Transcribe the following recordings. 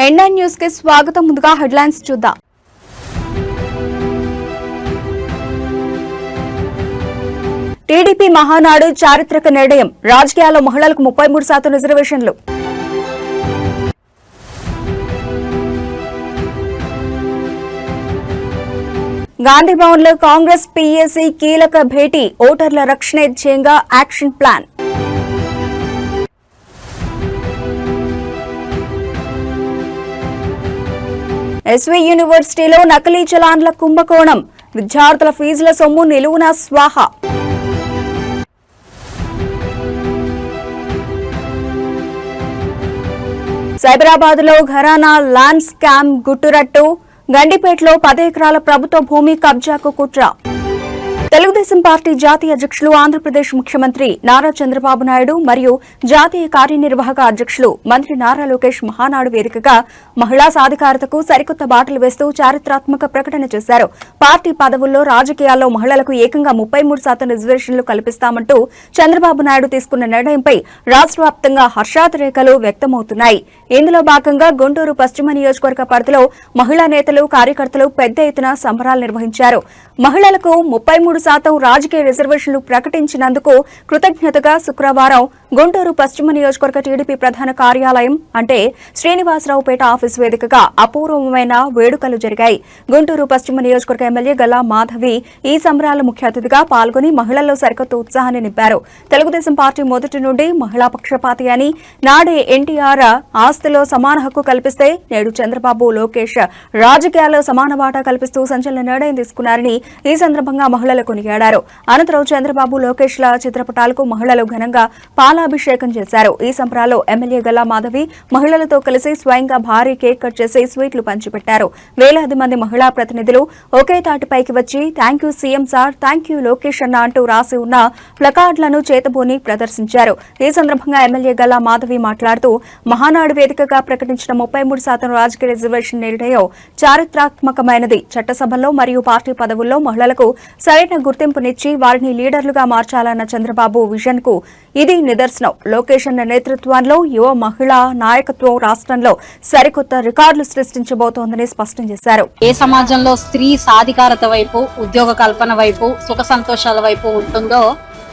N9 news కి స్వాగతం. ముందుగా హెడ్లైన్స్ చూద్దాం. టీడీపీ మహానాడు చారిత్రక నిర్ణయం. రాజకీయాల్లో మహిళలకు 33% రిజర్వేషన్లు. గాంధీ భవన్ లో కాంగ్రెస్ పీఏసీ కీలక భేటీ. ఓటర్ల రక్షణే ధ్యేయంగా యాక్షన్ ప్లాన్. ఎస్వీ యూనివర్సిటీలో నకిలీ చలాన్ల కుంభకోణం. విద్యార్థుల ఫీజుల సొమ్ము నిలువునా స్వాహా. సైబరాబాద్ లో ఘరానా ల్యాండ్ స్కామ్ గుట్టురట్టు. గండిపేటలో 10 ఎకరాల ప్రభుత్వ భూమి కబ్జాకు కుట్ర. తెలుగుదేశం పార్టీ జాతీయ అధ్యక్షులు ఆంధ్రప్రదేశ్ ముఖ్యమంత్రి నారా చంద్రబాబు నాయుడు మరియు జాతీయ కార్యనిర్వాహక అధ్యక్షులు మంత్రి నారా లోకేష్ మహానాడు వేదికగా మహిళా సాధికారతకు సరికొత్త బాటలు వేస్తూ చారిత్రాత్మక ప్రకటన చేశారు. పార్టీ పదవుల్లో రాజకీయాల్లో మహిళలకు ఏకంగా 33% రిజర్వేషన్లు కల్పిస్తామంటూ చంద్రబాబు నాయుడు తీసుకున్న నిర్ణయంపై రాష్ట్ర వ్యాప్తంగా హర్షాతిరేకాలు వ్యక్తమవుతున్నాయి. ఇందులో భాగంగా గుంటూరు పశ్చిమ నియోజకవర్గ పరిధిలో మహిళా నేతలు కార్యకర్తలు పెద్ద ఎత్తున సంబరాలు నిర్వహించారు. మహిళలకు 33% రాజకీయ రిజర్వేషన్లు ప్రకటించినందుకు కృతజ్ఞతగా శుక్రవారం గుంటూరు పశ్చిమ నియోజకవర్గ టీడీపీ ప్రధాన కార్యాలయం అంటే శ్రీనివాసరావుపేట ఆఫీసు వేదికగా అపూర్వమైన వేడుకలు జరిగాయి. గుంటూరు పశ్చిమ నియోజకవర్గ ఎమ్మెల్యే గల్లా మాధవి ఈ సంబరాల ముఖ్య అతిథిగా పాల్గొని మహిళల్లో సరికొత్త ఉత్సాహాన్ని నింపారు. తెలుగుదేశం పార్టీ మొదటి నుండి మహిళా పక్షపాతి అని, నాడే ఎన్టీఆర్ ఆస్తిలో సమాన హక్కు కల్పిస్తే నేడు చంద్రబాబు లోకేష్ రాజకీయాల్లో సమాన వాటా కల్పిస్తూ సంచలన నిర్ణయం తీసుకున్నారని ఈ సందర్భంగా మహిళలు కొనియాడారు. అనంతరం చంద్రబాబు లోకేష్ల చిత్రపటాలకు మహిళలు ఘనంగా పాలాభిషేకం చేశారు. ఈ సంబరాల్లో ఎమ్మెల్యే గల్లా మాధవి మహిళలతో కలిసి స్వయంగా భారీ కేక్ కట్ చేసి స్వీట్లు పంచిపెట్టారు. వేలాది మంది మహిళా ప్రతినిధులు ఒకే తాటిపైకి వచ్చి thank you CM sir, thank you Lokesh అన్న అంటూ రాసి ఉన్న ప్లకార్డులను చేతబూని ప్రదర్శించారు. ఈ సందర్భంగా ఎమ్మెల్యే గల్లా మాధవి మాట్లాడుతూ మహానాడు వేదికగా ప్రకటించిన 33% రాజకీయ రిజర్వేషన్ నిర్ణయం చారిత్రాత్మకమైనది. చట్టసభల్లో మరియు పార్టీ పదవుల్లో మహిళలకు సరైన గుర్తింపునిచ్చి వారిని లీడర్లుగా మార్చాలన్న చంద్రబాబు విజన్ కు ఇది నిదర్శనం. లోకేష్ అన్న నేతృత్వంలో యువ మహిళా నాయకత్వం రాష్ట్రంలో సరికొత్త రికార్డులు సృష్టించబోతోందని స్పష్టం చేశారు. ఏ సమాజంలో స్త్రీ సాధికారత వైపు, ఉద్యోగ కల్పన వైపు, సుఖ సంతోషాల వైపు ఉంటుందో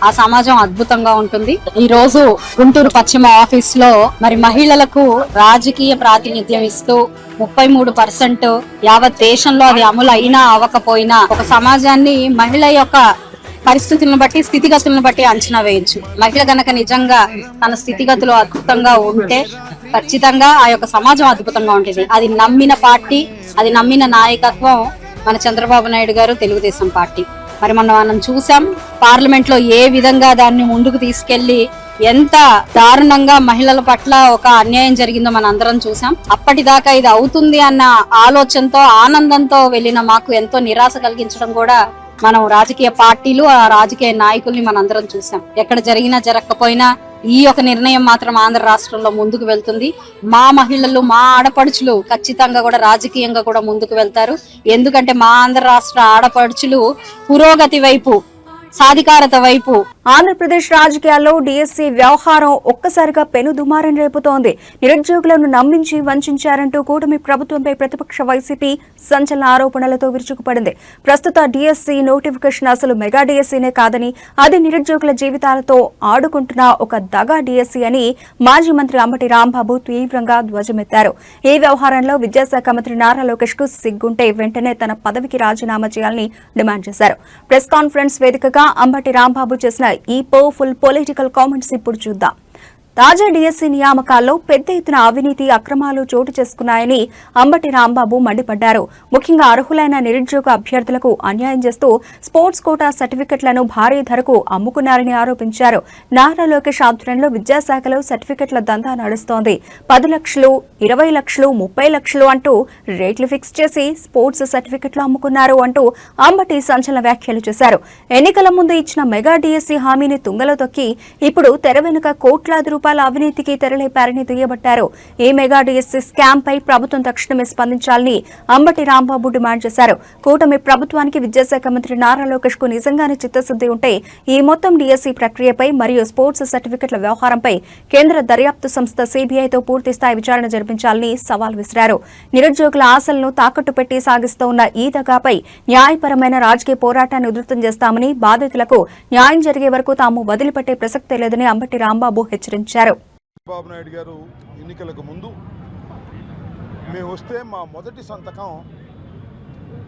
ఆ సమాజం అద్భుతంగా ఉంటుంది. ఈ రోజు గుంటూరు పశ్చిమ ఆఫీస్ లో మరి మహిళలకు రాజకీయ ప్రాతినిధ్యం ఇస్తూ 33% యావత్ దేశంలో అది అమలు అయినా అవ్వకపోయినా ఒక సమాజాన్ని మహిళ యొక్క పరిస్థితులను బట్టి, స్థితిగతులను బట్టి అంచనా వేయొచ్చు. మహిళ గనక నిజంగా తన స్థితిగతులు అద్భుతంగా ఉంటే ఖచ్చితంగా ఆ యొక్క సమాజం అద్భుతంగా ఉంటుంది. అది నమ్మిన పార్టీ, అది నమ్మిన నాయకత్వం మన చంద్రబాబు నాయుడు గారు, తెలుగుదేశం పార్టీ. మరి మనం చూసాం పార్లమెంట్ లో ఏ విధంగా దాన్ని ముందుకు తీసుకెళ్లి ఎంత దారుణంగా మహిళల పట్ల ఒక అన్యాయం జరిగిందో మనం అందరం చూసాం. అప్పటిదాకా ఇది అవుతుంది అన్న ఆలోచనతో, ఆనందంతో వెళ్లిన మాకు ఎంతో నిరాశ కలిగించడం కూడా మనం రాజకీయ పార్టీలు, ఆ రాజకీయ నాయకుల్ని మనందరం చూసాం. ఎక్కడ జరిగినా జరగకపోయినా ఈ యొక్క నిర్ణయం మాత్రం ఆంధ్ర రాష్ట్రంలో ముందుకు వెళ్తుంది. మా మహిళలు, మా ఆడపడుచులు ఖచ్చితంగా కూడా రాజకీయంగా కూడా ముందుకు వెళ్తారు. ఎందుకంటే మా ఆంధ్ర రాష్ట్ర ఆడపడుచులు పురోగతి వైపు, సాధికారత వైపు. ఆంధ్రప్రదేశ్ రాజకీయాల్లో డిఎస్సీ వ్యవహారం ఒక్కసారిగా పెను దుమారం రేపుతోంది. నిరుద్యోగులను నమ్మించి వంచారంటూ కూటమి ప్రభుత్వంపై ప్రతిపక్ష వైసీపీ సంచలన ఆరోపణలతో విరుచుకుపడింది. ప్రస్తుత డిఎస్సీ నోటిఫికేషన్ అసలు మెగా డిఎస్సీనే కాదని, అది నిరుద్యోగుల జీవితాలతో ఆడుకుంటున్న ఒక దగా డిఎస్సీ అని మాజీ మంత్రి అంబటి రాంబాబు తీవ్రంగా ధ్వజమెత్తారు. ఈ వ్యవహారంలో విద్యాశాఖ మంత్రి నారా లోకేష్ కు సిగ్గుంటే వెంటనే తన పదవికి రాజీనామా చేయాలని డిమాండ్ చేశారు. ప్రెస్ కాన్ఫరెన్స్ వేదికగా అంబటి రాంబాబు చేసిన ఈ పవర్ఫుల్ పొలిటికల్ కామెంట్స్ ఇప్పుడు చూద్దాం. తాజా డిఎస్సీ నియామకాల్లో పెద్ద ఎత్తున అవినీతి, అక్రమాలు చోటు చేసుకున్నాయని అంబటి రాంబాబు మండిపడ్డారు. ముఖ్యంగా అర్హులైన నిరుద్యోగ అభ్యర్థులకు అన్యాయం చేస్తూ స్పోర్ట్స్ కోటా సర్టిఫికెట్లను భారీ ధరకు అమ్ముకున్నారని ఆరోపించారు. నారా లోకేష్ ఆధ్వర్యంలో విద్యాశాఖలో సర్టిఫికెట్ల దందా నడుస్తోంది. 10 లక్షలు, 20 లక్షలు, 30 లక్షలు అంటూ రేట్లు ఫిక్స్ చేసి స్పోర్ట్స్ సర్టిఫికెట్లు అమ్ముకున్నారు అంటూ అంబటి సంచలన వ్యాఖ్యలు చేశారు. ఎన్నికల ముందు ఇచ్చిన మెగా డిఎస్సీ హామీని తుంగలో తొక్కి ఇప్పుడు తెర వెనుక కోట్లాది రూపాయలు రూపాయల అవినీతికి తెరలేపారని దుయ్యబట్టారు. ఈ మెగా డిఎస్సీ స్కామ్ పై ప్రభుత్వం తక్షణమే స్పందించాలని అంబటి రాంబాబు డిమాండ్ చేశారు. కూటమి ప్రభుత్వానికి విద్యాశాఖ మంత్రి నారా లోకేష్ కు నిజంగానే చిత్తశుద్ది ఉంటే ఈ మొత్తం డిఎస్సీ ప్రక్రియపై మరియు స్పోర్ట్స్ సర్టిఫికెట్ల వ్యవహారంపై కేంద్ర దర్యాప్తు సంస్థ సిబిఐతో పూర్తిస్థాయి విచారణ జరిపించాలని సవాల్ విసిరారు. నిరుద్యోగుల ఆశలను తాకట్టు పెట్టి సాగిస్తోన్న ఈ దగాపై న్యాయపరమైన రాజకీయ పోరాటాన్ని ఉధృతం చేస్తామని, బాధితులకు న్యాయం జరిగే వరకు తాము వదిలిపెట్టే ప్రసక్తే లేదని అంబటి రాంబాబు హెచ్చరించారు. చంద్రబాబు నాయుడు గారు ఎన్నికలకు ముందు మేము వస్తే మా మొదటి సంతకం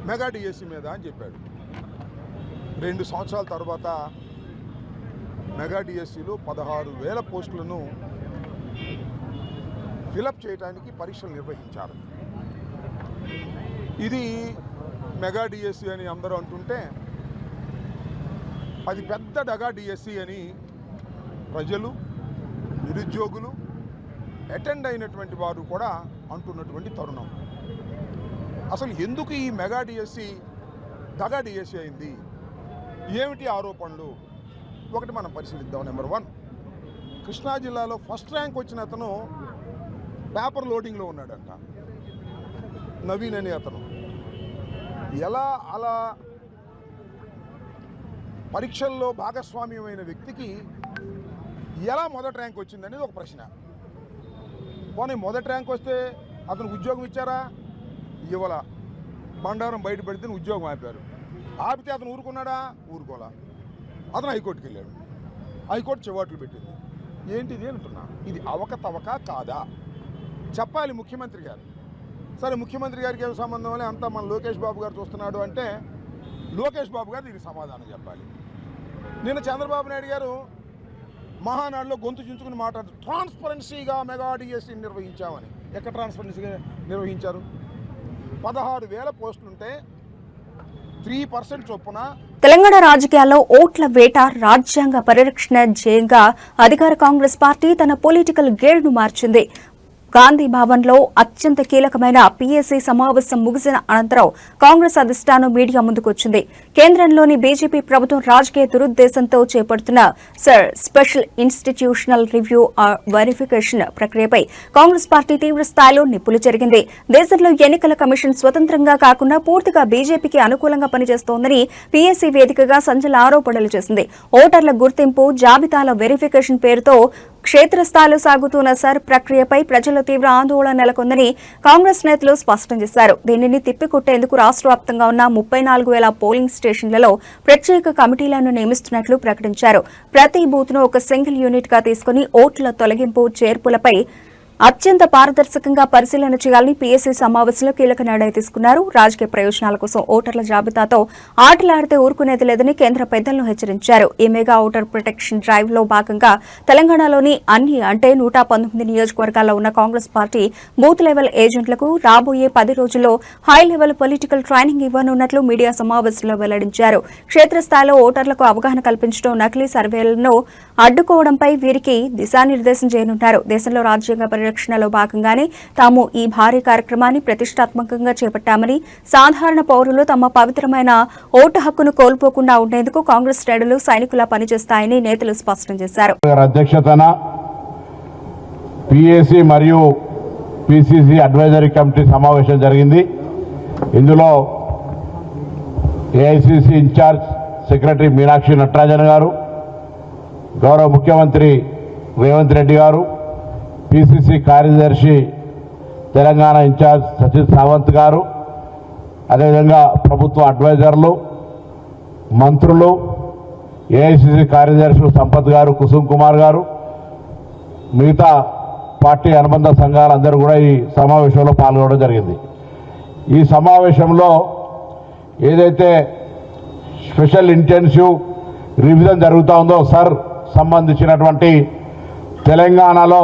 మెగా డిఎస్సీ మీద అని చెప్పాడు. 2 సంవత్సరాల తర్వాత మెగా డిఎస్సీలో 16,000 పోస్టులను ఫిలప్ చేయడానికి పరీక్షలు నిర్వహించారు. ఇది మెగా డిఎస్సీ అని అందరూ అంటుంటే అది పెద్ద డగా డిఎస్సీ అని ప్రజలు, నిరుద్యోగులు, అటెండ్ అయినటువంటి వారు కూడా అంటున్నటువంటి తరుణం. అసలు ఎందుకు ఈ మెగా డిఎస్సీ దగా డిఎస్సీ అయింది, ఏమిటి ఆరోపణలు, ఒకటి మనం పరిశీలిద్దాం. నెంబర్ 1, కృష్ణా జిల్లాలో ఫస్ట్ ర్యాంక్ వచ్చిన అతను పేపర్ లోడింగ్లో ఉన్నాడంట, నవీన్ అనే అతను. ఎలా అలా పరీక్షల్లో భాగస్వామ్యమైన వ్యక్తికి ఎలా మొదటి ర్యాంక్ వచ్చిందనేది ఒక ప్రశ్న. పోనీ మొదటి ర్యాంక్ వస్తే అతను ఉద్యోగం ఇచ్చారా? ఇవ్వాల. బండారం బయటపడితే ఉద్యోగం ఆపారు. ఆపితే అతను ఊరుకున్నాడా? ఊరుకోలా. అతను హైకోర్టుకి వెళ్ళాడు. హైకోర్టు చివాట్లు పెట్టింది. ఏంటిది అంటున్నా, ఇది అవకతవక కాదా చెప్పాలి ముఖ్యమంత్రి గారు. సరే, ముఖ్యమంత్రి గారికి ఏం సంబంధం అని అంతా మన లోకేష్ బాబు గారు చూస్తున్నాడు అంటే లోకేష్ బాబు గారు దీనికి సమాధానం చెప్పాలి. నిన్న చంద్రబాబు నాయుడు గారు మహానాడులో గొంతు చించుకుని మాట్లాడుతూ ట్రాన్స్పరెన్సీగా మెగా డిఎస్సీ నిర్వహించామని. ఎక్కడ ట్రాన్స్పరెన్సీగా నిర్వహించారు? 16,000 పోస్టులుంటే 3% చొప్పున. తెలంగాణ రాజకీయాల్లో ఓట్ల వేట రాజ్యాంగ పరిరక్షణ ధ్యేయంగా అధికార కాంగ్రెస్ పార్టీ తన పొలిటికల్ గేర్ను మార్చింది. గాంధీ భవన్లో అత్యంత కీలకమైన పీఏసీ సమావేశం ముగిసిన అనంతరం కాంగ్రెస్ అధిష్టానం మీడియా ముందుకొచ్చింది. కేంద్రంలోని బీజేపీ ప్రభుత్వం రాజకీయ దురుద్దేశంతో చేపడుతున్న స్పెషల్ ఇన్స్టిట్యూషనల్ రివ్యూ వెరిఫికేషన్ ప్రక్రియపై కాంగ్రెస్ పార్టీ తీవ్ర స్థాయిలో నిప్పులు జరిగింది. దేశంలో ఎన్నికల కమిషన్ స్వతంత్రంగా కాకుండా పూర్తిగా బీజేపీకి అనుకూలంగా పనిచేస్తోందని పీఏసీ వేదికగా సంచలన ఆరోపణలు చేసింది. ఓటర్ల గుర్తింపు జాబితాల వెరిఫికేషన్ పేరుతో క్షేత్రస్థాయిలో సాగుతున్న ప్రక్రియపై ప్రజల్లో తీవ్ర ఆందోళన నెలకొందని కాంగ్రెస్ నేతలు స్పష్టం చేశారు. దీనిని తిప్పికొట్టేందుకు రాష్ట్ర వ్యాప్తంగా ఉన్న 34,000 పోలింగ్ స్టేషన్లలో ప్రత్యేక కమిటీలను నియమిస్తున్నట్లు ప్రకటించారు. ప్రతి బూత్ను ఒక సింగిల్ యూనిట్ గా తీసుకుని ఓట్ల తొలగింపు, చేర్పులపై అత్యంత పారదర్శకంగా పరిశీలన చేయాలని పీఏసీ సమావేశంలో కీలక నిర్ణయం తీసుకున్నారు. రాజకీయ ప్రయోజనాల కోసం ఓటర్ల జాబితాతో ఆటలాడితే ఊరుకునేది లేదని కేంద్ర పెద్దలను హెచ్చరించారు. ఈ మెగా ఓటర్ ప్రొటెక్షన్ డ్రైవ్ లో భాగంగా తెలంగాణలోని అన్ని 119 నియోజకవర్గాల్లో ఉన్న కాంగ్రెస్ పార్టీ బూత్ లెవెల్ ఏజెంట్లకు రాబోయే 10 రోజుల్లో హై లెవెల్ పొలిటికల్ ట్రైనింగ్ ఇవ్వనున్నట్లు మీడియా సమావేశంలో వెల్లడించారు. క్షేత్రస్థాయిలో ఓటర్లకు అవగాహన కల్పించడం, నకిలీ సర్వేలను అడ్డుకోవడంపై వీరికి దిశానిర్దేశం చేయనున్నారు. దేశంలో రాజ్యాంగ పరిరక్షణలో భాగంగానే తాము ఈ భారీ కార్యక్రమాన్ని ప్రతిష్టాత్మకంగా చేపట్టామని, సాధారణ పౌరులు తమ పవిత్రమైన ఓటు హక్కును కోల్పోకుండా ఉండేందుకు కాంగ్రెస్ శ్రేణులు సైనికులా పనిచేస్తాయని నేతలు స్పష్టం చేశారు. అధ్యక్షతన పీఏసీ మరియు పీసీసీ అడ్వైజరీ కమిటీ సమావేశం జరిగింది. ఇందులో AICC incharge secretary Meenakshi Natarajan garu, గౌరవ ముఖ్యమంత్రి రేవంత్ రెడ్డి గారు, పీసీసీ కార్యదర్శి తెలంగాణ ఇన్ఛార్జ్ సచిన్ సావంత్ గారు, అదేవిధంగా ప్రభుత్వ అడ్వైజర్లు, మంత్రులు, ఏఐసీసీ కార్యదర్శులు సంపత్ గారు, కుసుమ్ కుమార్ గారు, మిగతా పార్టీ అనుబంధ సంఘాలందరూ కూడా ఈ సమావేశంలో పాల్గొనడం జరిగింది. ఈ సమావేశంలో ఏదైతే స్పెషల్ ఇంటెన్సివ్ రివిజన్ జరుగుతూ ఉందో సంబంధించినటువంటి తెలంగాణలో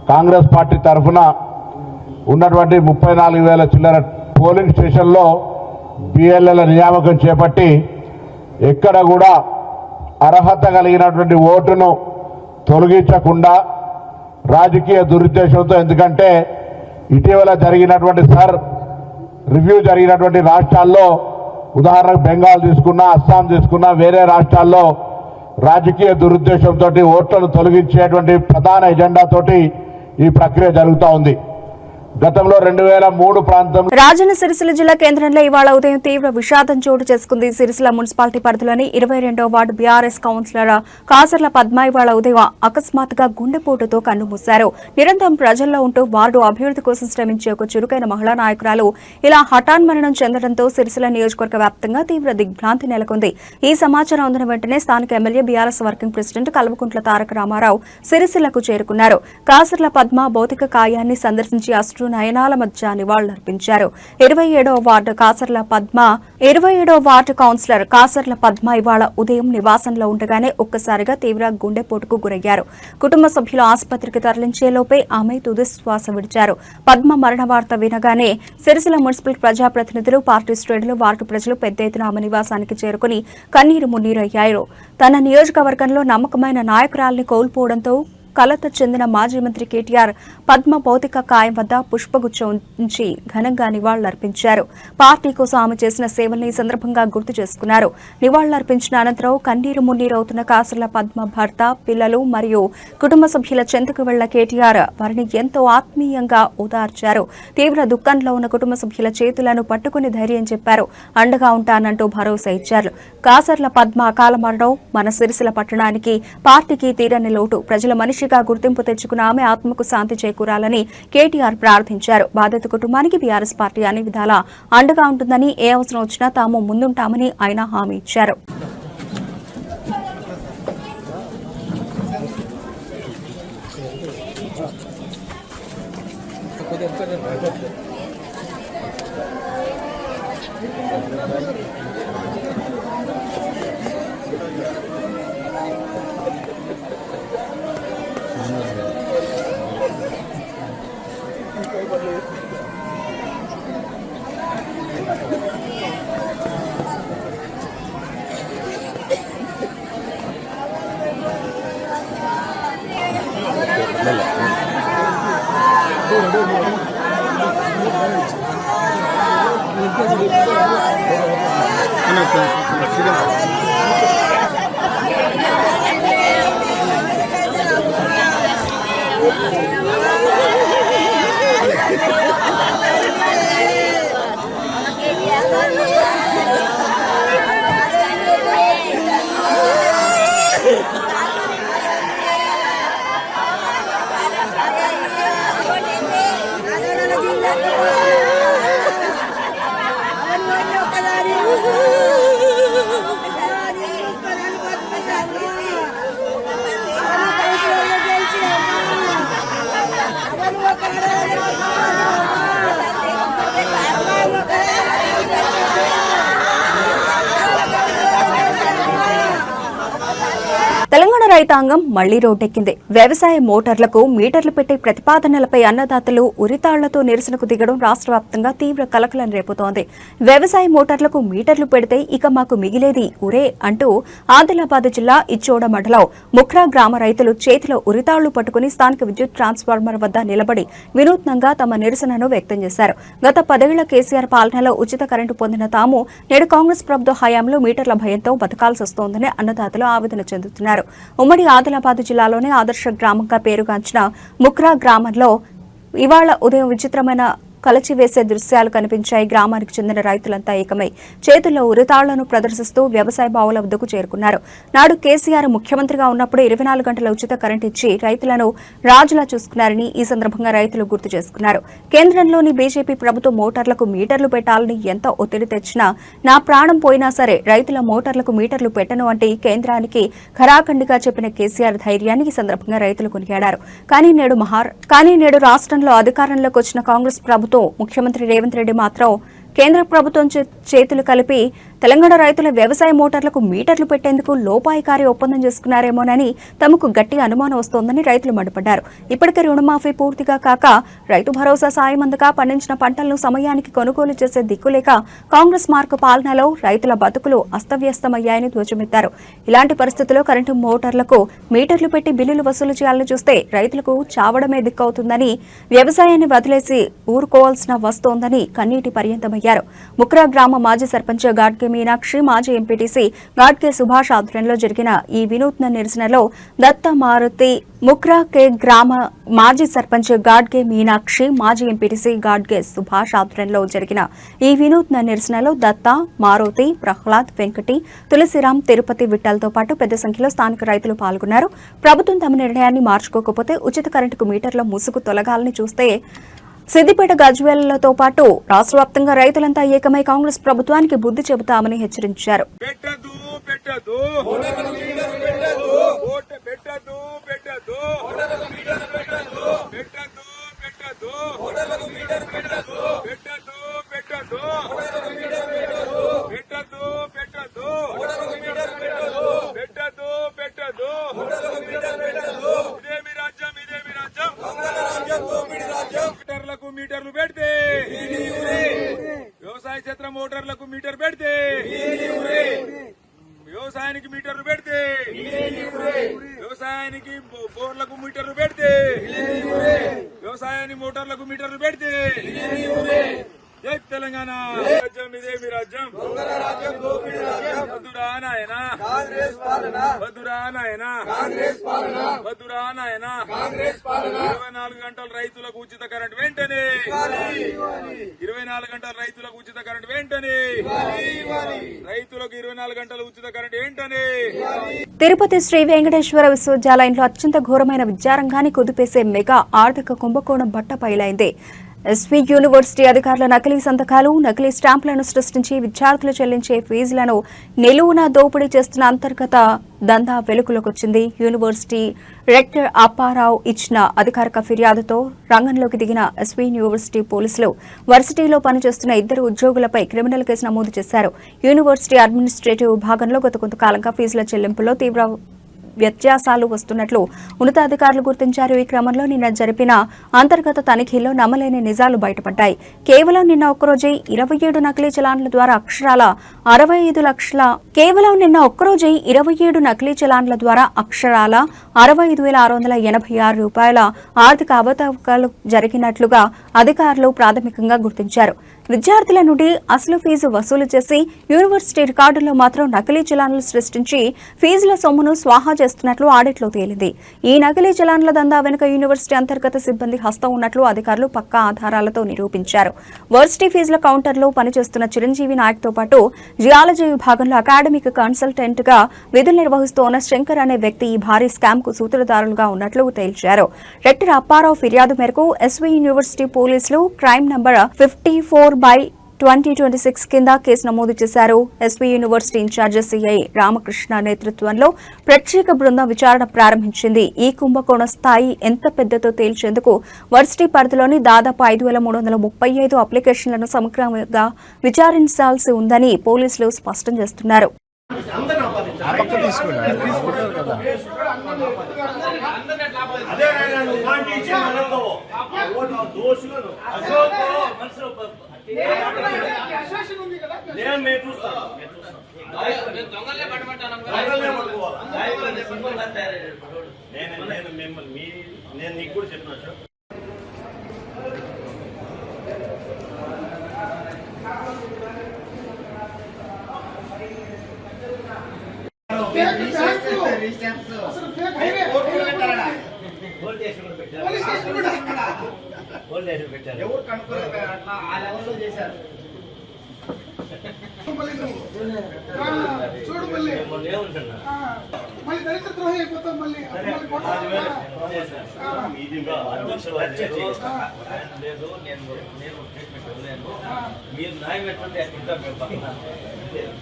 కాంగ్రెస్ పార్టీ తరఫున ఉన్నటువంటి 34,000 చిల్లర పోలింగ్ స్టేషన్లో బిఎల్ఎల నియామకం చేపట్టి ఎక్కడ కూడా అర్హత కలిగినటువంటి ఓటును తొలగించకుండా రాజకీయ దురుద్దేశంతో, ఎందుకంటే ఇటీవల జరిగినటువంటి రివ్యూ జరిగినటువంటి రాష్ట్రాల్లో, ఉదాహరణకు బెంగాల్ తీసుకున్నా, అస్సాం తీసుకున్నా, వేరే రాష్ట్రాల్లో రాజకీయ దురుద్దేశంతో ఓట్లను తొలగించేటువంటి ప్రధాన ఎజెండాతోటి ఈ ప్రక్రియ జరుగుతూ ఉంది. గతంలో 2003 ప్రాంతం రాజన్న సిరిసిల్ల జిల్లా కేంద్రంలో ఇవాళ ఉదయం తీవ్ర విషాదం చోటు చేసుకుంది. సిరిసిల్ల మున్సిపాలిటీ పరిధిలోని 22వ ward BRS councillor Kasarla Padma ఇవాళ ఉదయం అకస్మాత్తుగా గుండెపోటుతో కన్నుమూశారు. నిరంతరం ప్రజల్లో ఉంటూ వార్డు అభివృద్ధి కోసం శ్రమించే ఒక చురుకైన మహిళా నాయకురాలు ఇలా హఠాన్మరణం చెందడంతో సిరిసిల్ల నియోజకవర్గ వ్యాప్తంగా తీవ్ర దిగ్భ్రాంతి నెలకొంది. ఈ సమాచారం అందిన వెంటనే స్థానిక MLA BRS working president Kalvakuntla Taraka Rama Rao సిరిసిల్లకు చేరుకున్నారు. కాసర్ల పద్మ భౌతిక కాయాన్ని సందర్శించి నయనాల మధ్య నివాళులర్పించారు. 27వ వార్డు కౌన్సిలర్ కాసర్ల పద్మ ఇవాళ ఉదయం నివాసంలో ఉండగానే ఒక్కసారిగా తీవ్ర గుండెపోటుకు గురయ్యారు. కుటుంబ సభ్యులు ఆసుపత్రికి తరలించేలోపే ఆమె తుదిశ్వాస విడిచారు. పద్మ మరణ వార్త వినగానే సిరిసిల్ల మున్సిపల్ ప్రజాప్రతినిధులు, పార్టీ శ్రేణులు, వార్డు ప్రజలు పెద్ద ఎత్తున ఆమె నివాసానికి చేరుకుని కన్నీరు మున్నీరయ్యారు. తన నియోజకవర్గంలో నమ్మకమైన నాయకురాల్ని కోల్పోవడంతో కలత చెందిన మాజీ మంత్రి కేటీఆర్ పద్మ భౌతిక కాయం వద్ద పుష్పగుచ్చం ఉంచి ఘనంగా నివాళులర్పించారు. పార్టీ కోసం ఆమె చేసిన సేవల్ని ఈ సందర్భంగా గుర్తు చేసుకున్నారు. నివాళులర్పించిన అనంతరం కన్నీరు మున్నీరవుతున్న కాసర్ల పద్మ భర్త, పిల్లలు మరియు కుటుంబ సభ్యుల చెంతకు వెళ్ల కేటీఆర్ వారిని ఎంతో ఆత్మీయంగా ఓదార్చారు. తీవ్ర దుఃఖంలో ఉన్న కుటుంబ సభ్యుల చేతులను పట్టుకుని ధైర్యం చెప్పారు. అండగా ఉంటానంటూ భరోసా ఇచ్చారు. కాసర్ల పద్మ అకాల మరణం మన సిరిసిల్ల పట్టణానికి, పార్టీకి తీరని లోటు. ప్రజల మనిషి గుర్తింపు తెచ్చుకున్న ఆమె ఆత్మకు శాంతి చేకూరాలని కేటీఆర్ ప్రార్థించారు. బాధిత కుటుంబానికి బీఆర్ఎస్ పార్టీ అన్ని విధాలా అండగా ఉంటుందని, ఏ అవసరం వచ్చినా తాము ముందుంటామని ఆయన హామీ ఇచ్చారు. తెలంగాణ రైతాంగం మళ్లీ రోడ్డెక్కింది. వ్యవసాయ మోటార్లకు మీటర్లు పెట్టే ప్రతిపాదనలపై అన్నదాతలు ఉరితాళ్లతో నిరసనకు దిగడం రాష్ట్ర వ్యాప్తంగా తీవ్ర కలకలం రేపుతోంది. వ్యవసాయ మోటార్లకు మీటర్లు పెడితే ఇక మాకు మిగిలేది ఉరే అంటూ ఆదిలాబాద్ జిల్లా ఇచ్చోడ మండలం ముఖ్రా గ్రామ రైతులు చేతిలో ఉరితాళ్లు పట్టుకుని స్థానిక విద్యుత్ ట్రాన్స్ఫార్మర్ వద్ద నిలబడి వినూత్నంగా తమ నిరసనను వ్యక్తం చేశారు. గత 10 ఏళ్ల కేసీఆర్ పాలనలో ఉచిత కరెంటు పొందిన తాము నేడు కాంగ్రెస్ ప్రభుత్వ హయాంలో మీటర్ల భయంతో బతకాల్సి వస్తోందని అన్నదాతలు ఆవేదన చెందుతున్నారు. ఉమ్మడి ఆదిలాబాద్ జిల్లాలోనే ఆదర్శ గ్రామంగా పేరుగాంచిన ముఖ్రా గ్రామంలో ఇవాళ ఉదయం విచిత్రమైన కలచివేసే దృశ్యాలు కనిపించాయి. గ్రామానికి చెందిన రైతులంతా ఏకమై చేతుల్లో ఉరితాళ్లను ప్రదర్శిస్తూ వ్యవసాయ బావుల వద్దకు చేరుకున్నారు. నాడు కేసీఆర్ ముఖ్యమంత్రిగా ఉన్నప్పుడు 24 గంటల ఉచిత కరెంట్ ఇచ్చి రైతులను రాజులా చూసుకున్నారని ఈ సందర్భంగా రైతులు గుర్తు చేసుకున్నారు. కేంద్రంలోని బీజేపీ ప్రభుత్వం మోటార్లకు మీటర్లు పెట్టాలని ఎంత ఒత్తిడి తెచ్చినా నా ప్రాణం పోయినా సరే రైతుల మోటార్లకు మీటర్లు పెట్టను అంటే కేంద్రానికి ఖరాఖండిగా చెప్పిన కేసీఆర్ ధైర్యాన్ని ఈ సందర్భంగా రైతులు కొనియాడారు. కానీ నేడు రాష్ట్రంలో అధికారంలోకి వచ్చిన కాంగ్రెస్ ప్రభుత్వం ముఖ్యమంత్రి రేవంత్ రెడ్డి మాత్రం కేంద్ర ప్రభుత్వం చేతులు కలిపి తెలంగాణ రైతుల వ్యవసాయ మోటార్లకు మీటర్లు పెట్టేందుకు లోపాయికారి ఒప్పందం చేసుకున్నారేమోనని తమకు గట్టి అనుమానం వస్తోందని రైతులు మండిపడ్డారు. ఇప్పటికే రుణమాఫీ పూర్తిగా కాక రైతు భరోసా సాయం అందక పండించిన పంటలను సమయానికి కొనుగోలు చేసే దిక్కులేక కాంగ్రెస్ మార్కు పాలనలో రైతుల బతుకులు అస్తవ్యస్తమయ్యాయని ధ్వజమెత్తారు. ఇలాంటి పరిస్థితుల్లో కరెంటు మోటార్లకు మీటర్లు పెట్టి బిల్లులు వసూలు చేయాలని చూస్తే రైతులకు చావడమే దిక్కవుతుందని, వ్యవసాయాన్ని వదిలేసి ఊరుకోవాల్సిన వస్తోందని కన్నీటి పర్యంతమయ్యారు. ముఖ్రా గ్రామ మాజీ సర్పంచ్ గాడ్గే మీనాక్షి, మాజీ ఎంపీటీసీ గాడ్గే సుభాష్ ఆధ్వర్యంలో జరిగిన ఈ వినూత్న నిరసనలో దత్త మారుతి ముక్రా కే గ్రామ మాజీ సర్పంచ్ గాడ్గే మీనాక్షి, మాజీ ఎంపీటీసీ గాడ్గే సుభాష్ ఆధ్వర్యంలో జరిగిన ఈ వినూత్న నిరసనలో దత్త, మారుతి, ప్రహ్లాద్, వెంకటి, తులసిరాం, తిరుపతి, విఠల్తో పాటు పెద్ద సంఖ్యలో స్థానిక రైతులు పాల్గొన్నారు. ప్రభుత్వం తమ నిర్ణయాన్ని మార్చుకోకపోతే ఉచిత కరెంటుకు మీటర్ల ముసుగు తొలగాలని చూస్తే సిద్దిపేట, గజ్వేలతో పాటు రాష్ట్ర వ్యాప్తంగా రైతులంతా ఏకమై కాంగ్రెస్ ప్రభుత్వానికి బుద్ధి చెబుతామని హెచ్చరించారు. మీటర్లు పెడితే వ్యవసాయ క్షేత్ర మోటార్లకు మీటర్ పెడితే వ్యవసాయానికి మీటర్లు పెడితే వ్యవసాయానికి బోర్లకు మీటర్లు పెడితే వ్యవసాయానికి మోటార్లకు మీటర్లు పెడితే జై తెలంగాణ రాజ్యం ఇదేమి రాజ్యం వద్దురా నాయనా వద్దురా నాయనా వద్దురా నాయనా 24 గంటల రైతులకు ఉచిత కరెంట్ వెంటనే 24 గంటల రైతులకు ఉచిత కరెంట్ వెంటనే రైతులకు 24 గంటల ఉచిత కరెంట్ వెంటనే. తిరుపతి శ్రీ వెంకటేశ్వర విశ్వవిద్యాలయంలో అత్యంత ఘోరమైన విద్యారంగాన్ని కుదిపేసే మెగా ఆర్థిక కుంభకోణం బట్టపైలైంది. ఎస్వీ యూనివర్సిటీ అధికారుల నకిలీ సంతకాలు, నకిలీ స్టాంపులను సృష్టించి విద్యార్థులు చెల్లించే ఫీజులను నిలువునా దోపిడీ చేస్తున్న అంతర్గత దందా వెలుగులోకొచ్చింది. యూనివర్సిటీ రెక్టర్ అప్పారావు ఇచ్చిన అధికారిక ఫిర్యాదుతో రంగంలోకి దిగిన ఎస్వీ యూనివర్సిటీ పోలీసులు వర్సిటీలో పనిచేస్తున్న 2 ఉద్యోగులపై క్రిమినల్ కేసు నమోదు చేశారు. యూనివర్సిటీ అడ్మినిస్ట్రేటివ్ విభాగంలో గత కొంతకాలంగా ఫీజుల చెల్లింపులో తీవ్ర వ్యత్యాసాలు వస్తున్నట్లు ఉన్నతాధికారులు గుర్తించారు. ఈ క్రమంలో నిన్న జరిపిన అంతర్గత తనిఖీల్లో నమ్మలేని నిజాలు బయటపడ్డాయి. కేవలం నిన్న ఒక్కరోజే 27 నకిలీ చలాన్ల ద్వారా అక్షరాల 65 లక్షల 65,686 రూపాయల ఆర్థిక అవకతవకలు జరిగినట్లుగా అధికారులు ప్రాథమికంగా గుర్తించారు. విద్యార్థుల నుండి అసలు ఫీజు వసూలు చేసి యూనివర్సిటీ రికార్డుల్లో మాత్రం నకిలీ చలాన్లు సృష్టించి ఫీజుల సొమ్మును స్వాహా చేస్తున్నట్లు ఆడిట్లో తేలింది. ఈ నకిలీ చలాన్ల దందా వెనుక యూనివర్సిటీ అంతర్గత సిబ్బంది హస్తం ఉన్నట్లు అధికారులు పక్కా ఆధారాలతో నిరూపించారు. వర్సిటీ ఫీజుల కౌంటర్లో పనిచేస్తున్న చిరంజీవి నాయక్తో పాటు జియాలజీ విభాగంలో అకాడమిక్ కన్సల్టెంట్ గా విధులు నిర్వహిస్తోన్న శంకర్ అనే వ్యక్తి ఈ భారీ స్కామ్ కు సూత్రధారులుగా ఉన్నట్లు తేల్చారు. రెక్టర్ అప్పారావు ఫిర్యాదు మేరకు ఎస్వీ యూనివర్సిటీ పోలీసులు క్రైమ్ నంబర్ 54/2026 కింద కేసు నమోదు చేశారు. SV university incharge CI Ramakrishna నేతృత్వంలో ప్రత్యేక బృందం విచారణ ప్రారంభించింది. ఈ కుంభకోణ స్థాయి ఎంత పెద్దతో తేల్చేందుకు వర్సిటీ పరిధిలోని దాదాపు 5,335 అప్లికేషన్లను సమగ్రంగా విచారించాల్సి ఉందని పోలీసులు స్పష్టం చేస్తున్నారు. నేను నీకు కూడా చెప్పిన ఎవరు కనుక్కోలేదు అట్లా ఆ లెవెల్లో చేశారు. చూడు మళ్ళీ దళిత ద్రోహి అయిపోతాం. మళ్ళీ లేదు నేను మీరు న్యాయం ఎట్లుంటే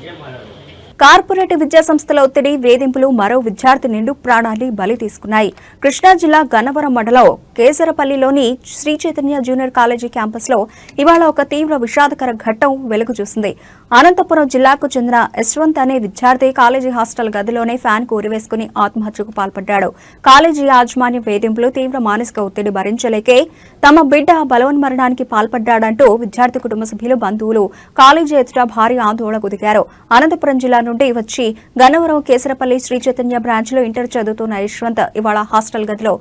ఏం మాట్లాడదు. కార్పొరేట్ విద్యా సంస్థల ఒత్తిడి, వేధింపులు మరో విద్యార్థి నిండు ప్రాణాన్ని బలి తీసుకున్నాయి. కృష్ణా జిల్లా గన్నవరం మండలం కేసరపల్లిలోని శ్రీ చైతన్య జూనియర్ కాలేజీ క్యాంపస్లో ఇవాళ ఒక తీవ్ర విషాదకర ఘట్టం వెలుగు చూసింది. అనంతపురం జిల్లాకు చెందిన యశ్వంత్ అనే విద్యార్థి కాలేజీ హాస్టల్ గదిలోనే ఫ్యాన్ కు ఉరివేసుకుని ఆత్మహత్యకు పాల్పడ్డాడు. కాలేజీ యాజమాన్య వేధింపులు, తీవ్ర మానసిక ఒత్తిడి భరించలేకే తమ బిడ్డ బలవన్మరణానికి పాల్పడ్డాడంటూ విద్యార్థి కుటుంబ సభ్యులు, బంధువులు కాలేజీ ఎదుట భారీ ఆందోళనకు దిగారు. అనంతపురం జిల్లా నుండి వచ్చి గన్నవరం కేసరపల్లి శ్రీ చైతన్య బ్రాంచ్ లో ఇంటర్ చదువుతున్న యశ్వంత్ ఇవాళ హాస్టల్ గదిలో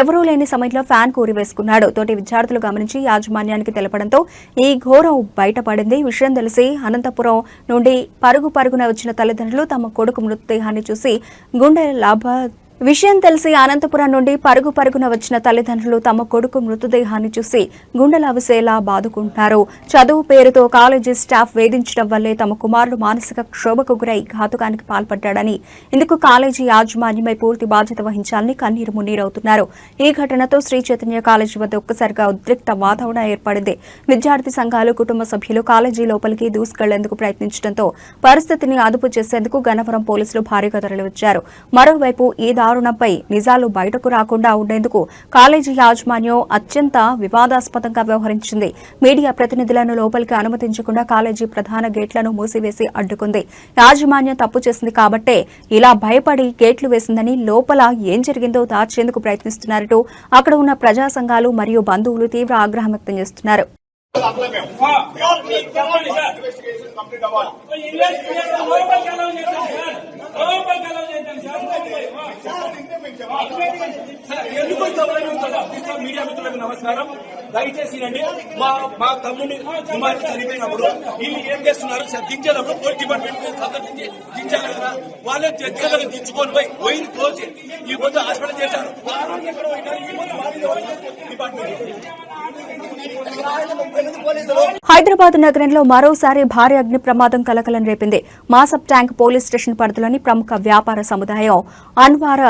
ఎవరూ లేని సమయంలో ఫ్యాన్ కూరివేసుకున్నాడు. తోటి విద్యార్థులు గమనించి యాజమాన్యానికి తెలపడంతో ఈ ఘోరం బయటపడింది. విషయం తెలిసి అనంతపురం నుండి పరుగున వచ్చిన తల్లిదండ్రులు తమ కొడుకు మృతదేహాన్ని చూసి అనంతపురం నుండి పరుగున వచ్చిన తల్లిదండ్రులు తమ కొడుకు మృతదేహాన్ని చూసి గుండెలవిసేలా బాదుకుంటున్నారు. చదువు పేరుతో కాలేజీ స్టాఫ్ వేధించడం వల్లే తమ కుమారుడు మానసిక క్షోభకు గురై ఘాతుకానికి పాల్పడ్డాడని, ఇందుకు కాలేజీ యాజమాన్యమై పూర్తి బాధ్యత వహించాలని కన్నీరు మున్నీరవుతున్నారు. ఈ ఘటనతో శ్రీ చైతన్య కాలేజీ వద్ద ఒక్కసారిగా ఉద్రిక్త వాతావరణం ఏర్పడింది. విద్యార్థి సంఘాలు, కుటుంబ సభ్యులు కాలేజీ లోపలికి దూసుకెళ్లేందుకు ప్రయత్నించడంతో పరిస్థితిని అదుపు చేసేందుకు గన్నవరం పోలీసులు భారీగా తరలివచ్చారు. మరోవైపు ఈ దారుణంపై నిజాలు బయటకు రాకుండా ఉండేందుకు కాలేజీ యాజమాన్యం అత్యంత వివాదాస్పదంగా వ్యవహరించింది. మీడియా ప్రతినిధులను లోపలికి అనుమతించకుండా కాలేజీ ప్రధాన గేట్లను మూసివేసి అడ్డుకుంది. యాజమాన్యం తప్పు చేసింది కాబట్టే ఇలా భయపడి గేట్లు వేసిందని, లోపల ఏం జరిగిందో దాచేందుకు ప్రయత్నిస్తున్నారంటూ అక్కడ ఉన్న ప్రజా సంఘాలు మరియు బంధువులు తీవ్ర ఆగ్రహం వ్యక్తం చేస్తున్నారు. మీడియా మిత్రులకు నమస్కారం. దయచేసి మా తమ్ముడిని కుమారుడు చనిపోయినప్పుడు వీళ్ళు ఏం చేస్తున్నారు? దించేటప్పుడు పోలీస్ డిపార్ట్మెంట్ సందర్శించి దించాలి కదా. వాళ్ళే దగ్గర దించుకొని పోయి తోసి ఈ పొద్దు హాస్పిటల్ చేశారు. హైదరాబాద్ నగరంలో మరోసారి భారీ అగ్ని ప్రమాదం కలకలం రేపింది. మాసబ్ ట్యాంక్ పోలీస్ స్టేషన్ పరిధిలోని ప్రముఖ వ్యాపార సముదాయం అన్వార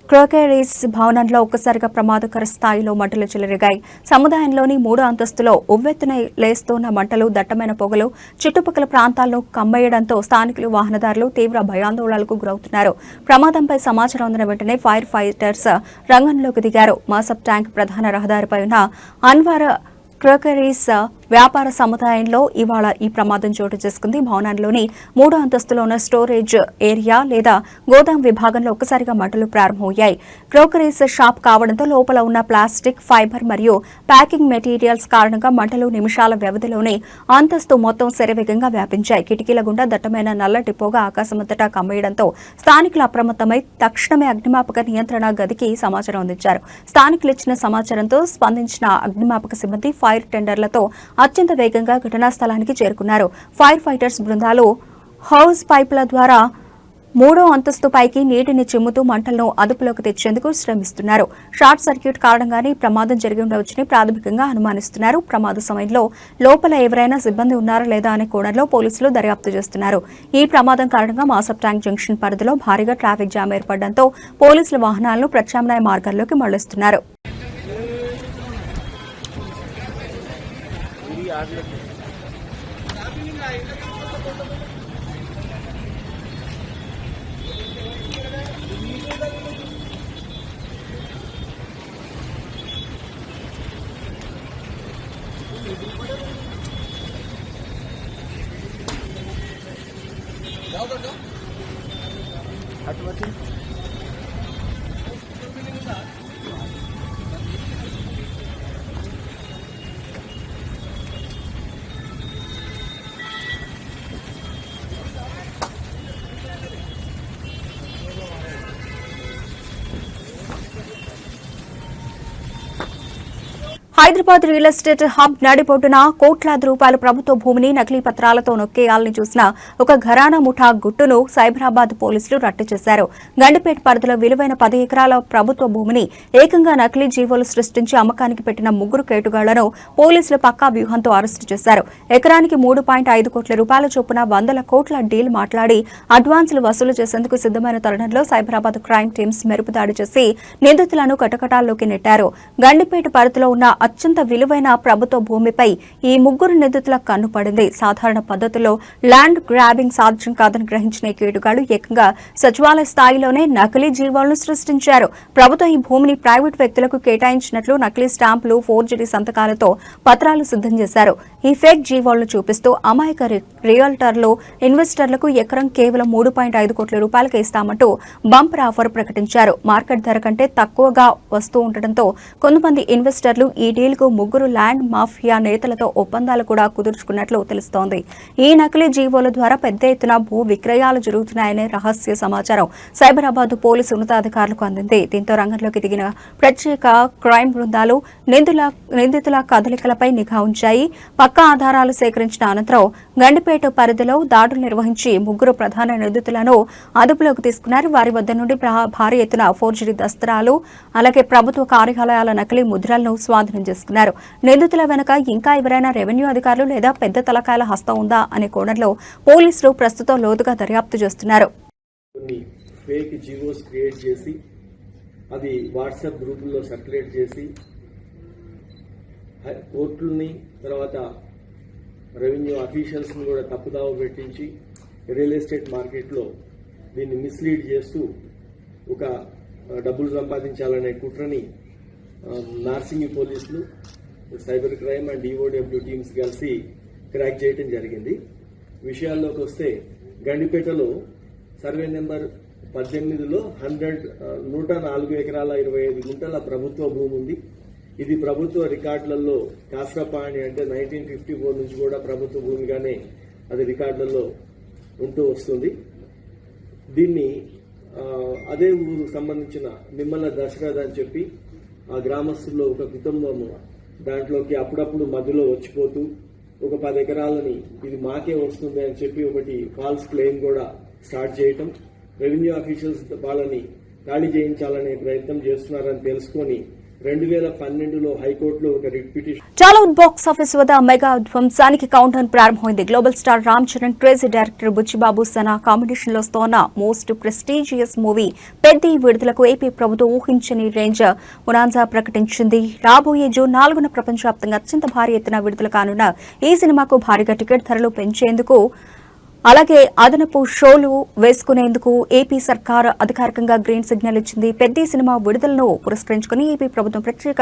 క్రోకేరీస్ భవనంలో ఒక్కసారిగా ప్రమాదకర స్థాయిలో మంటలు చెలరేగాయి. సముదాయంలోని 3వ అంతస్తులో ఉవ్వెత్తున లేస్తున్న మంటలు, దట్టమైన పొగలు చుట్టుపక్కల ప్రాంతాలను కమ్మేయడంతో స్థానికులు, వాహనదారులు తీవ్ర భయాందోళనలకు గురవుతున్నారు. ప్రమాదంపై సమాచారం అందిన వెంటనే ఫైర్ ఫైటర్స్ రంగంలోకి దిగారు. మాసబ్ ట్యాంక్ ప్రధాన రహదారిపై ఉన్న అన్వార క్రోకరీస్ వ్యాపార సముదాయంలో ఇవాళ ఈ ప్రమాదం చోటు చేసుకుంది. భవనంలోని 3వ అంతస్తులో ఉన్న స్టోరేజ్ ఏరియా లేదా గోదాం విభాగంలో ఒక్కసారిగా మంటలు ప్రారంభమయ్యాయి. క్రోకరీస్ షాప్ కావడంతో లోపల ఉన్న ప్లాస్టిక్, ఫైబర్ మరియు ప్యాకింగ్ మెటీరియల్స్ కారణంగా మంటలు నిమిషాల వ్యవధిలోనే అంతస్తు మొత్తం శరవేగంగా వ్యాపించాయి. కిటికీల గుండా దట్టమైన నల్లటి పొగ ఆకాశమంతటా కమ్మేయడంతో స్థానికులు అప్రమత్తమై తక్షణమే అగ్నిమాపక నియంత్రణ గదికి సమాచారం అందించారు. స్థానికులు ఇచ్చిన సమాచారంతో స్పందించిన అగ్నిమాపక సిబ్బంది ఫైర్ టెండర్లతో అత్యంత వేగంగా ఘటనా స్థలానికి చేరుకున్నారు. ఫైర్ ఫైటర్స్ బృందాలు హౌస్ పైపుల ద్వారా 3వ అంతస్తు పైకి నీటిని చిమ్ముతూ మంటలను అదుపులోకి తెచ్చేందుకు శ్రమిస్తున్నారు. షార్ట్ సర్క్యూట్ కారణంగానే ప్రమాదం జరిగి ఉండవచ్చని ప్రాథమికంగా అనుమానిస్తున్నారు. ప్రమాద సమయంలో లోపల ఎవరైనా సిబ్బంది ఉన్నారా లేదా అనే కోణంలో పోలీసులు దర్యాప్తు చేస్తున్నారు. ఈ ప్రమాదం కారణంగా మాసబ్ ట్యాంక్ జంక్షన్ పరిధిలో భారీగా ట్రాఫిక్ జామ్ ఏర్పడడంతో పోలీసుల వాహనాలను ప్రత్యామ్నాయ మార్గాల్లోకి మళ్లిస్తున్నారు. హైదరాబాద్ రియల్ ఎస్టేట్ హబ్ నడిబొడ్డున కోట్లాది రూపాయల ప్రభుత్వ భూమిని నకిలీ పత్రాలతో నొక్కేయాలని చూసిన ఒక ఘరానా ముఠా గుట్టును సైబరాబాద్ పోలీసులు రట్టు చేశారు. గండిపేట పరిధిలో విలువైన 10 ఎకరాల ప్రభుత్వ భూమిని ఏకంగా నకిలీ జీవోలు సృష్టించి అమ్మకానికి పెట్టిన 3 కేటుగాళ్లను పోలీసులు పక్కా వ్యూహంతో అరెస్టు చేశారు. ఎకరానికి 3.5 కోట్ల రూపాయల చొప్పున 100 కోట్ల డీల్ మాట్లాడి అడ్వాన్సులు వసూలు చేసేందుకు సిద్దమైన తరుణంలో సైబరాబాద్ క్రైమ్ టీమ్స్ మెరుపుదాడి చేసి నిందితులను కటకటాల్లోకి నెట్టారు. గండిపేట పరిధిలో ఉన్న అత్యంత విలువైన ప్రభుత్వ భూమిపై ఈ 3 నిందితుల కన్ను పడింది. సాధారణ పద్ధతిలో ల్యాండ్ గ్రాబింగ్ సాధ్యం కాదని గ్రహించిన ఈ కేటుగాళ్లు ఏకంగా సచివాలయ స్థాయిలోనే నకిలీ జీవోలను సృష్టించారు. ప్రభుత్వం ఈ భూమిని ప్రైవేట్ వ్యక్తులకు కేటాయించినట్లు నకిలీ స్టాంపులు, ఫోర్జరీ సంతకాలతో పత్రాలు సిద్ధం చేశారు. ఈ ఫేక్ జీవోలను చూపిస్తూ అమాయక రియల్టర్లు, ఇన్వెస్టర్లకు ఎకరం కేవలం 3.5 కోట్ల రూపాయలకు ఇస్తామంటూ బంపర్ ఆఫర్ ప్రకటించారు. మార్కెట్ ధర కంటే తక్కువగా వస్తూ ఉండటంతో కొంతమంది ఇన్వెస్టర్లు ఈడీ డీల్కు ముగ్గురు ల్యాండ్ మాఫియా నేతలతో ఒప్పందాలు కూడా కుదుర్చుకున్నట్లు తెలుస్తోంది. ఈ నకిలీ జీవోల ద్వారా పెద్ద ఎత్తున భూ విక్రయాలు జరుగుతున్నాయనే రహస్య సమాచారం సైబరాబాద్ పోలీసు ఉన్నతాధికారులకు అందింది. దీంతో రంగంలోకి దిగిన ప్రత్యేక క్రైమ్ బృందాలు నిందితుల కదలికలపై నిఘా ఉంచాయి. పక్కా ఆధారాలు సేకరించిన అనంతరం గండిపేట పరిధిలో దాడులు నిర్వహించి ముగ్గురు ప్రధాన నిందితులను అదుపులోకి తీసుకున్నారు. వారి వద్ద నుండి భారీ ఎత్తున ఫోర్జరీ దస్త్రాలు, అలాగే ప్రభుత్వ కార్యాలయాల నకిలీ ముద్రలను స్వాధీనం చేసుకున్నారు. నిందితుల వెనుక ఇంకా ఎవరైనా రెవెన్యూ అధికారులు లేదా పెద్ద తలకాయల హస్తం ఉందా అనే కోణంలో పోలీసులు ప్రస్తుతం లోతుగా దర్యాప్తు చేస్తున్నారు. కొన్ని ఫేక్ జీవోస్ క్రియేట్ చేసి అది వాట్సాప్ గ్రూపుల్లో సర్క్యులేట్ చేసి కోర్టుల్ని తర్వాత రెవెన్యూ అఫీషియల్స్ని కూడా తప్పుదావ పెట్టించి రియల్ ఎస్టేట్ మార్కెట్లో దీన్ని మిస్లీడ్ చేస్తూ ఒక డబ్బులు సంపాదించాలనే కుట్రని నార్సింగి పోలీసులు, cyber crime and EOW teams కలిసి క్రాక్ చేయడం జరిగింది. విషయాల్లోకి వస్తే గండిపేటలో సర్వే నెంబర్ 18లో 104 ఎకరాల 25 గుంటల ప్రభుత్వ భూమి ఉంది. ఇది ప్రభుత్వ రికార్డులలో కాస్రపాణి అంటే 1954 నుంచి కూడా ప్రభుత్వ భూమిగానే అది రికార్డులలో ఉంటూ వస్తుంది. దీన్ని అదే ఊరు సంబంధించిన నిమ్మల దశరథ్ అని చెప్పి ఆ గ్రామస్తుల్లో ఒక కుటుంబము దాంట్లోకి అప్పుడప్పుడు మధ్యలో వచ్చిపోతూ ఒక 10 ఎకరాలని ఇది మాకే వస్తుంది అని చెప్పి ఒకటి ఫాల్స్ క్లెయిమ్ కూడా స్టార్ట్ చేయటం, రెవెన్యూ ఆఫీషియల్స్ వాళ్ళని ఖాళీ చేయించాలనే ప్రయత్నం చేస్తున్నారని తెలుసుకొని 2012లో హైకోర్టులో ఒక writ petition. Tollywood box office వద్ద మెగా ధ్వంసానికి కౌంట్ డౌన్ ప్రారంభమైంది. Global star Ram Charan, crazy director Buchi Babu Sana combination లో వస్తోన్న మోస్ట్ ప్రెస్టీజియస్ మూవీ పెద్ది విడుదలకు ఏపీ ప్రభుత్వం ఊహించని రేంజ్ బొనాన్సా ప్రకటించింది. రాబోయే జూన్ 4న ప్రపంచవ్యాప్తంగా అత్యంత భారీ ఎత్తున విడుదల కానున్న ఈ సినిమాకు భారీగా టికెట్ ధరలు పెంచేందుకు, అలాగే అదనపు షోలు వేసుకునేందుకు ఏపీ సర్కార్ అధికారికంగా గ్రీన్ సిగ్నల్ ఇచ్చింది. పెద్ద సినిమా విడుదలను పురస్కరించుకుని ఏపీ ప్రభుత్వం ప్రత్యేక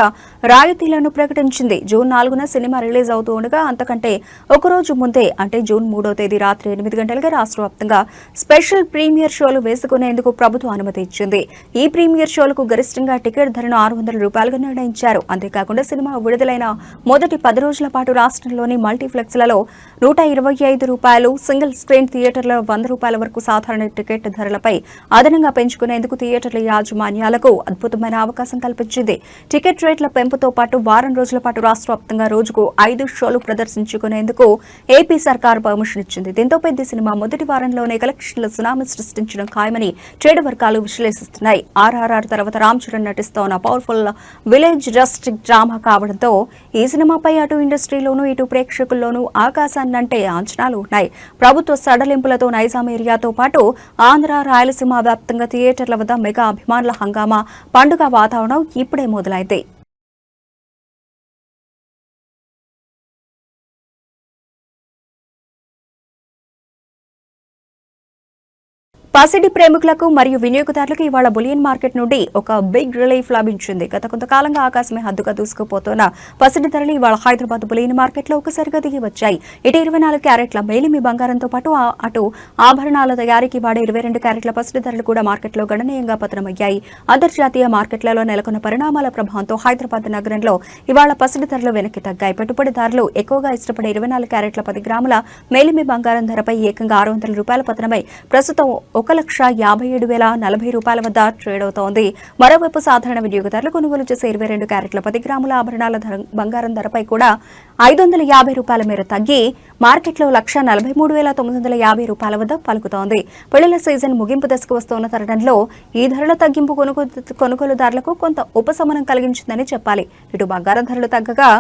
రాయితీలను ప్రకటించింది. జూన్ 4న సినిమా రిలీజ్ అవుతూ ఉండగా అంతకంటే ఒకరోజు ముందే అంటే జూన్ 3వ తేదీ రాత్రి 8 గంటలుగా రాష్ట్ర వ్యాప్తంగా స్పెషల్ ప్రీమియర్ షోలు వేసుకునేందుకు ప్రభుత్వం అనుమతి ఇచ్చింది. ఈ ప్రీమియర్ షోలకు గరిష్టంగా టికెట్ ధరను ₹600గా నిర్ణయించారు. అంతేకాకుండా సినిమా విడుదలైన మొదటి 10 రోజుల పాటు రాష్ట్రంలోని మల్టీప్లెక్స్లలో ₹125, సింగిల్ స్క్రీన్ థియేటర్ల ₹100 వరకు సాధారణ టికెట్ ధరలపై అదనంగా పెంచుకునేందుకు థియేటర్ల యాజమాన్యాలకు అద్భుతమైన అవకాశం కల్పించింది. టికెట్ రేట్ల పెంపుతో పాటు వారం రోజుల పాటు రాష్ట్ర వ్యాప్తంగా రోజుకు 5 షోలు ప్రదర్శించుకునేందుకు ఏపీ సర్కార్ పర్మిషన్ ఇచ్చింది. దీంతో పెద్ద సినిమా మొదటి వారంలోనే కలెక్షన్ల సునామీ సృష్టించడం ఖాయమని ట్రేడ్ వర్గాలు విశ్లేషిస్తున్నాయి. RRR తర్వాత రామ్ చరణ్ నటిస్తోన్న పవర్ఫుల్ విలేజ్ రస్టిక్ డ్రామా కావడంతో ఈ సినిమాపై అటు ఇండస్ట్రీలోనూ ఇటు ప్రేక్షకుల్లోనూ ఆకాశాన్నంటే అంచనాలు ఉన్నాయి. ప్రభుత్వ సడలింపులతో నైజాం ఏరియాతో పాటు ఆంధ్ర, రాయలసీమ వ్యాప్తంగా థియేటర్ల వద్ద మెగా అభిమానుల హంగామా, పండుగ వాతావరణం ఇప్పుడే మొదలైంది. పసిడి ప్రేమికులకు మరియు వినియోగదారులకు ఇవాళ బులియన్ మార్కెట్ నుండి ఒక బిగ్ రిలీఫ్ లభించింది. గత కొంతకాలంగా ఆకాశమే హద్దుగా దూసుకుపోతున్న పసిడి ధరలు ఇవాళ హైదరాబాద్ బులియన్ మార్కెట్లో ఒకసారిగా దిగి వచ్చాయి. ఇటు 24 క్యారెట్ల మేలిమి బంగారంతో పాటు అటు ఆభరణాల తయారీకి వాడే 22 క్యారెట్ల పసిడి ధరలు కూడా మార్కెట్లో గణనీయంగా పతనమయ్యాయి. అంతర్జాతీయ మార్కెట్లలో నెలకొన్న పరిణామాల ప్రభావంతో హైదరాబాద్ నగరంలో ఇవాళ పసిడి ధరలు వెనక్కి తగ్గాయి. పెట్టుబడిదారులు ఎక్కువగా ఇష్టపడే 24 క్యారెట్ల 10 గ్రాముల మేలిమి బంగారం ధరపై ఏకంగా ₹600 పతనమై ప్రస్తుతం ₹1,57,040 వద్ద ట్రేడ్ అవుతోంది. మరోవైపు సాధారణ వినియోగదారులు కొనుగోలు చేసే 22 క్యారెట్ల 10 గ్రాముల ఆభరణాల బంగారం ధరపై కూడా ₹550 మేర తగ్గి మార్కెట్లో ₹1,43,950 వద్ద పలుకుతోంది. పెళ్లిళ్ల సీజన్ ముగింపు దశకు వస్తున్న తరుణంలో ఈ ధరల తగ్గింపు కొనుగోలుదారులకు కొంత ఉపశమనం కలిగించిందని చెప్పాలి. ఇటు బంగారం ధరలు తగ్గగా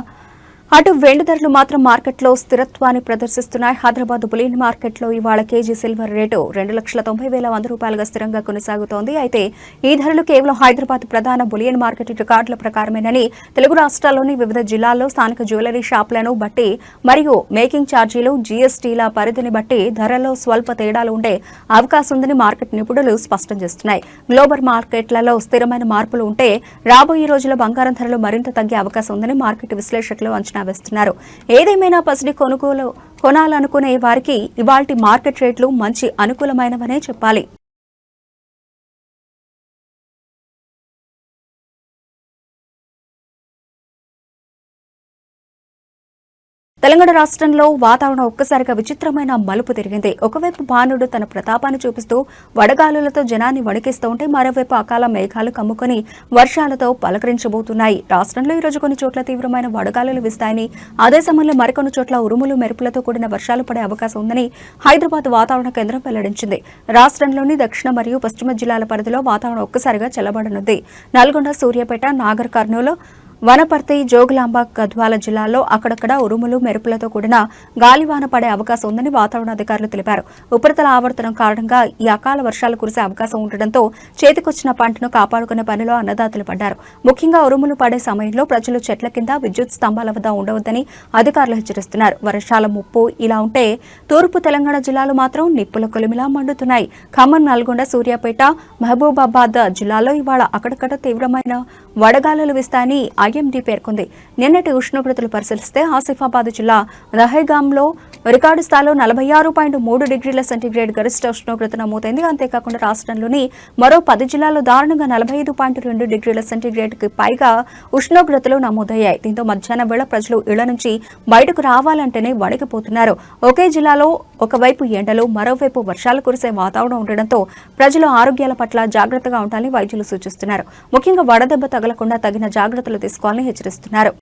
అటు వెండి ధరలు మాత్రం మార్కెట్లో స్థిరత్వాన్ని ప్రదర్శిస్తున్నాయి. హైదరాబాద్ బులియన్ మార్కెట్లో ఇవాళ కేజీ సిల్వర్ రేటు ₹2,90,100గా స్థిరంగా కొనసాగుతోంది. అయితే ఈ ధరలు కేవలం హైదరాబాద్ ప్రధాన బులియన్ మార్కెట్ రికార్డుల ప్రకారమేనని తెలుగు రాష్ట్రాల్లోని వివిధ జిల్లాల్లో స్థానిక జ్యువెలరీ షాపులను బట్టి మరియు మేకింగ్ ఛార్జీలు, జీఎస్టీల పరిధిని బట్టి ధరల్లో స్వల్ప తేడాలు ఉండే అవకాశం ఉందని మార్కెట్ నిపుణులు స్పష్టం చేస్తున్నాయి. గ్లోబల్ మార్కెట్లలో స్థిరమైన మార్పులు ఉంటే రాబోయే రోజుల్లో బంగారం ధరలు మరింత తగ్గే అవకాశం ఉందని మార్కెట్ విశ్లేషకులు అంచనా వేస్తున్నారు. ఏదేమైనా పసిడి కొనాలనుకునే వారికి ఇవాల్టి మార్కెట్ రేట్లు మంచి అనుకూలమైనవనే చెప్పాలి. తెలంగాణ రాష్ట్రంలో వాతావరణం ఒక్కసారిగా విచిత్రమైన మలుపు తిరిగింది. ఒకవైపు భానుడు తన ప్రతాపాన్ని చూపిస్తూ వడగాలులతో జనాన్ని వణికిస్తూ ఉంటే మరోవైపు అకాల మేఘాలు కమ్ముకొని వర్షాలతో పలకరించబోతున్నాయి. రాష్ట్రంలో ఈ రోజు కొన్ని చోట్ల తీవ్రమైన వడగాలులు వీస్తాయని, అదే సమయంలో మరికొన్ని చోట్ల ఉరుములు మెరుపులతో కూడిన వర్షాలు పడే అవకాశం ఉందని హైదరాబాద్ వాతావరణ కేంద్రం వెల్లడించింది. రాష్ట్రంలోని దక్షిణ మరియు పశ్చిమ జిల్లాల పరిధిలో వాతావరణం ఒక్కసారిగా చల్లబడనుంది. నల్గొండ, సూర్యాపేట, నాగర్ కర్నూలు, వనపర్తి, జోగులాంబ, గద్వాల జిల్లాల్లో అక్కడక్కడ ఉరుములు మెరుపులతో కూడిన గాలివాన పడే అవకాశం ఉందని వాతావరణ అధికారులు తెలిపారు. ఉపరితల ఆవర్తనం కారణంగా ఈ అకాల వర్షాలు కురిసే అవకాశం ఉండడంతో చేతికొచ్చిన పంటను కాపాడుకునే పనిలో అన్నదాతలు పడ్డారు. ముఖ్యంగా ఉరుములు పడే సమయంలో ప్రజలు చెట్ల కింద, విద్యుత్ స్తంభాల వద్ద ఉండవద్దని అధికారులు హెచ్చరిస్తున్నారు. వర్షాల ముప్పు ఇలా ఉంటే తూర్పు తెలంగాణ జిల్లాలు మాత్రం నిప్పుల కొలిమిలా మండుతున్నాయి. ఖమ్మం, నల్గొండ, సూర్యాపేట, మహబూబాబాద్ జిల్లాలో ఇవాళ అక్కడక్కడ తీవ్రమైన వడగాలులు వీస్తాయని ఐఎండీ పేర్కొంది. నిన్నటి ఉష్ణోగ్రతలు పరిశీలిస్తే ఆసిఫాబాద్ జిల్లా దహేగాంలో రికార్డు స్థాయిలో 46.3 డిగ్రీల సెంటీగ్రేడ్ గరిష్ట ఉష్ణోగ్రత నమోదైంది. అంతేకాకుండా రాష్ట్రంలోని మరో 10 జిల్లాల్లో దారుణంగా 45.2 డిగ్రీల సెంటీగ్రేడ్ కి పైగా ఉష్ణోగ్రతలు నమోదయ్యాయి. దీంతో మధ్యాహ్నం వేళ ప్రజలు ఇళ్ల నుంచి బయటకు రావాలంటేనే వణికిపోతున్నారు. ఒకే జిల్లాలో ఒకవైపు ఎండలు, మరోవైపు వర్షాలు కురిసే వాతావరణం ఉండడంతో ప్రజలు ఆరోగ్యాల పట్ల జాగ్రత్తగా ఉండాలని వైద్యులు సూచిస్తున్నారు. ముఖ్యంగా వడదెబ్బ తగలకుండా తగిన జాగ్రత్తలు తీసుకోవాలని హెచ్చరిస్తున్నారు.